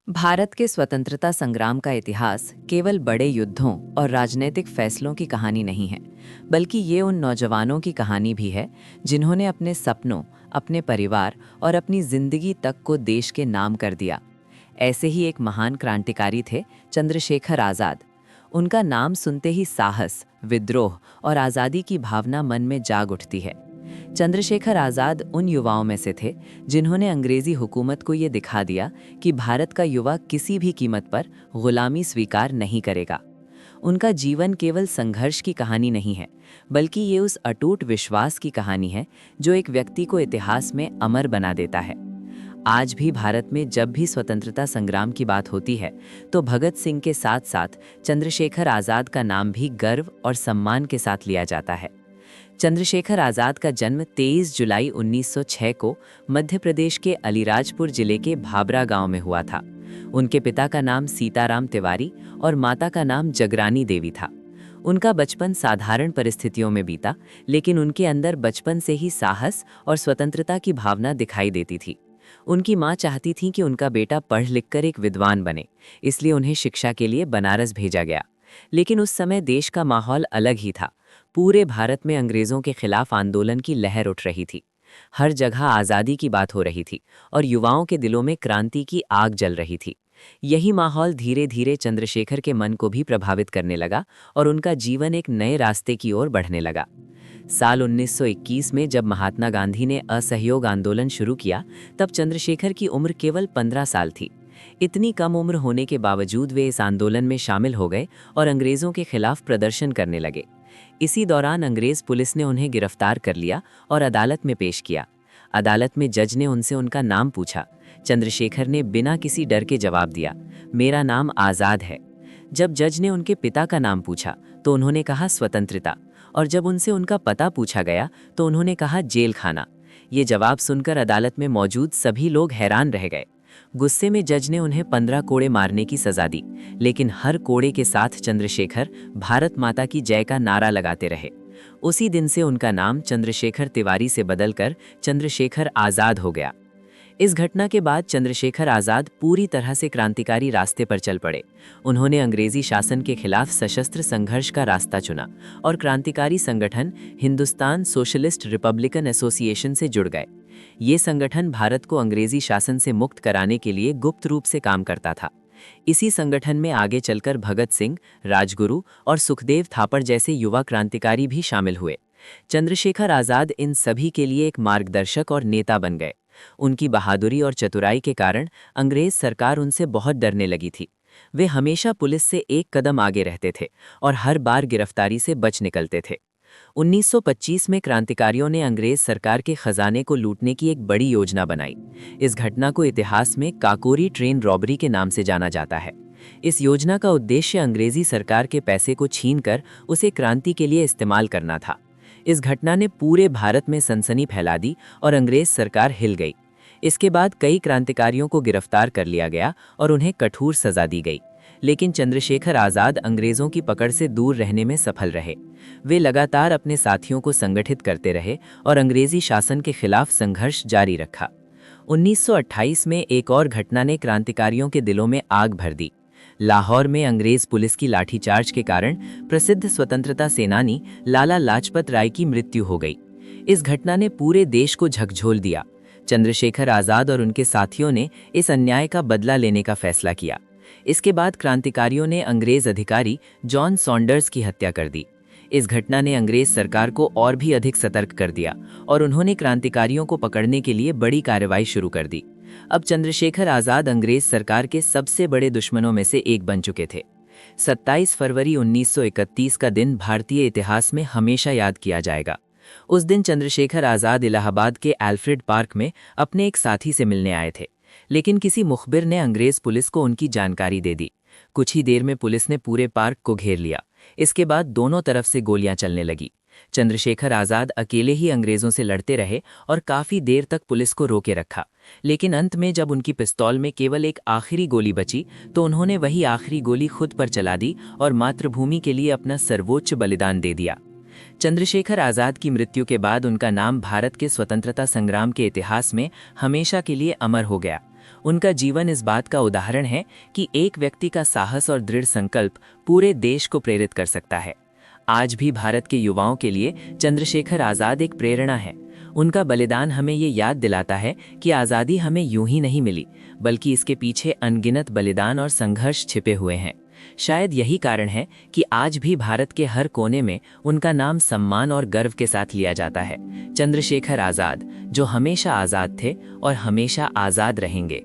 भारत के स्वतंत्रता संग्राम का इतिहास केवल बड़े युद्धों और राजनीतिक फैसलों की कहानी नहीं है, बल्कि ये उन नौजवानों की कहानी भी है जिन्होंने अपने सपनों, अपने परिवार और अपनी जिंदगी तक को देश के नाम कर दिया। ऐसे ही एक महान क्रांतिकारी थे चंद्रशेखर आज़ाद। उनका नाम सुनते ही साहस, विद्रोह और आज़ादी की भावना मन में जाग उठती है। चंद्रशेखर आज़ाद उन युवाओं में से थे जिन्होंने अंग्रेजी हुकूमत को ये दिखा दिया कि भारत का युवा किसी भी कीमत पर गुलामी स्वीकार नहीं करेगा। उनका जीवन केवल संघर्ष की कहानी नहीं है, बल्कि ये उस अटूट विश्वास की कहानी है जो एक व्यक्ति को इतिहास में अमर बना देता है। आज भी भारत में जब भी स्वतंत्रता संग्राम की बात होती है, तो भगत सिंह के साथ साथ चंद्रशेखर आज़ाद का नाम भी गर्व और सम्मान के साथ लिया जाता है। चंद्रशेखर आज़ाद का जन्म 23 जुलाई 1906 को मध्य प्रदेश के अलीराजपुर जिले के भाबरा गांव में हुआ था। उनके पिता का नाम सीताराम तिवारी और माता का नाम जगरानी देवी था। उनका बचपन साधारण परिस्थितियों में बीता, लेकिन उनके अंदर बचपन से ही साहस और स्वतंत्रता की भावना दिखाई देती थी। उनकी माँ चाहती थी कि उनका बेटा पढ़ लिखकर एक विद्वान बने, इसलिए उन्हें शिक्षा के लिए बनारस भेजा गया। लेकिन उस समय देश का माहौल अलग ही था। पूरे भारत में अंग्रेजों के खिलाफ आंदोलन की लहर उठ रही थी। हर जगह आज़ादी की बात हो रही थी और युवाओं के दिलों में क्रांति की आग जल रही थी। यही माहौल धीरे धीरे चंद्रशेखर के मन को भी प्रभावित करने लगा और उनका जीवन एक नए रास्ते की ओर बढ़ने लगा। साल 1921 में जब महात्मा गांधी ने असहयोग आंदोलन शुरू किया, तब चंद्रशेखर की उम्र केवल 15 साल थी। इतनी कम उम्र होने के बावजूद वे इस आंदोलन में शामिल हो गए और अंग्रेजों के खिलाफ प्रदर्शन करने लगे। इसी दौरान अंग्रेज पुलिस ने उन्हें गिरफ्तार कर लिया और अदालत में पेश किया। अदालत में जज ने उनसे उनका नाम पूछा। चंद्रशेखर ने बिना किसी डर के जवाब दिया, मेरा नाम आज़ाद है। जब जज ने उनके पिता का नाम पूछा तो उन्होंने कहा स्वतंत्रता, और जब उनसे उनका पता पूछा गया तो उन्होंने कहा जेल खाना। ये जवाब सुनकर अदालत में मौजूद सभी लोग हैरान रह गए। गुस्से में जज ने उन्हें 15 कोड़े मारने की सजा दी, लेकिन हर कोड़े के साथ चंद्रशेखर भारत माता की जय का नारा लगाते रहे। उसी दिन से उनका नाम चंद्रशेखर तिवारी से बदलकर चंद्रशेखर आज़ाद हो गया। इस घटना के बाद चंद्रशेखर आज़ाद पूरी तरह से क्रांतिकारी रास्ते पर चल पड़े। उन्होंने अंग्रेजी शासन के खिलाफ सशस्त्र संघर्ष का रास्ता चुना और क्रांतिकारी संगठन हिंदुस्तान सोशलिस्ट रिपब्लिकन एसोसिएशन से जुड़ गए। ये संगठन भारत को अंग्रेजी शासन से मुक्त कराने के लिए गुप्त रूप से काम करता था। इसी संगठन में आगे चलकर भगत सिंह, राजगुरु और सुखदेव थापड़ जैसे युवा क्रांतिकारी भी शामिल हुए। चंद्रशेखर आज़ाद इन सभी के लिए एक मार्गदर्शक और नेता बन गए। उनकी बहादुरी और चतुराई के कारण अंग्रेज सरकार उनसे बहुत डरने लगी थी। वे हमेशा पुलिस से एक कदम आगे रहते थे और हर बार गिरफ्तारी से बच निकलते थे। 1925 में क्रांतिकारियों ने अंग्रेज सरकार के खजाने को लूटने की एक बड़ी योजना बनाई। इस घटना को इतिहास में काकोरी ट्रेन रॉबरी के नाम से जाना जाता है। इस योजना का उद्देश्य अंग्रेजी सरकार के पैसे को छीनकर उसे क्रांति के लिए इस्तेमाल करना था। इस घटना ने पूरे भारत में सनसनी फैला दी और अंग्रेज सरकार हिल गई। इसके बाद कई क्रांतिकारियों को गिरफ्तार कर लिया गया और उन्हें कठोर सजा दी गई, लेकिन चंद्रशेखर आज़ाद अंग्रेजों की पकड़ से दूर रहने में सफल रहे। वे लगातार अपने साथियों को संगठित करते रहे और अंग्रेजी शासन के खिलाफ संघर्ष जारी रखा। 1928 में एक और घटना ने क्रांतिकारियों के दिलों में आग भर दी। लाहौर में अंग्रेज पुलिस की लाठीचार्ज के कारण प्रसिद्ध स्वतंत्रता सेनानी लाला लाजपत राय की मृत्यु हो गई। इस घटना ने पूरे देश को झकझोर दिया। चंद्रशेखर आज़ाद और उनके साथियों ने इस अन्याय का बदला लेने का फैसला किया। इसके बाद क्रांतिकारियों ने अंग्रेज अधिकारी जॉन सॉन्डर्स की हत्या कर दी। इस घटना ने अंग्रेज सरकार को और भी अधिक सतर्क कर दिया और उन्होंने क्रांतिकारियों को पकड़ने के लिए बड़ी कार्रवाई शुरू कर दी। अब चंद्रशेखर आज़ाद अंग्रेज सरकार के सबसे बड़े दुश्मनों में से एक बन चुके थे। 27 फरवरी 1931 का दिन भारतीय इतिहास में हमेशा याद किया जाएगा। उस दिन चंद्रशेखर आज़ाद इलाहाबाद के एल्फ्रेड पार्क में अपने एक साथी से मिलने आए थे, लेकिन किसी मुखबिर ने अंग्रेज पुलिस को उनकी जानकारी दे दी। कुछ ही देर में पुलिस ने पूरे पार्क को घेर लिया। इसके बाद दोनों तरफ से गोलियां चलने लगी। चंद्रशेखर आज़ाद अकेले ही अंग्रेजों से लड़ते रहे और काफी देर तक पुलिस को रोके रखा, लेकिन अंत में जब उनकी पिस्तौल में केवल एक आखिरी गोली बची तो उन्होंने वही आखिरी गोली खुद पर चला दी और मातृभूमि के लिए अपना सर्वोच्च बलिदान दे दिया। चंद्रशेखर आज़ाद की मृत्यु के बाद उनका नाम भारत के स्वतंत्रता संग्राम के इतिहास में हमेशा के लिए अमर हो गया। उनका जीवन इस बात का उदाहरण है कि एक व्यक्ति का साहस और दृढ़ संकल्प पूरे देश को प्रेरित कर सकता है। आज भी भारत के युवाओं के लिए चंद्रशेखर आज़ाद एक प्रेरणा है। उनका बलिदान हमें ये याद दिलाता है कि आज़ादी हमें यूं ही नहीं मिली, बल्कि इसके पीछे अनगिनत बलिदान और संघर्ष छिपे हुए हैं। शायद यही कारण है कि आज भी भारत के हर कोने में उनका नाम सम्मान और गर्व के साथ लिया जाता है। चंद्रशेखर आज़ाद, जो हमेशा आज़ाद थे और हमेशा आज़ाद रहेंगे।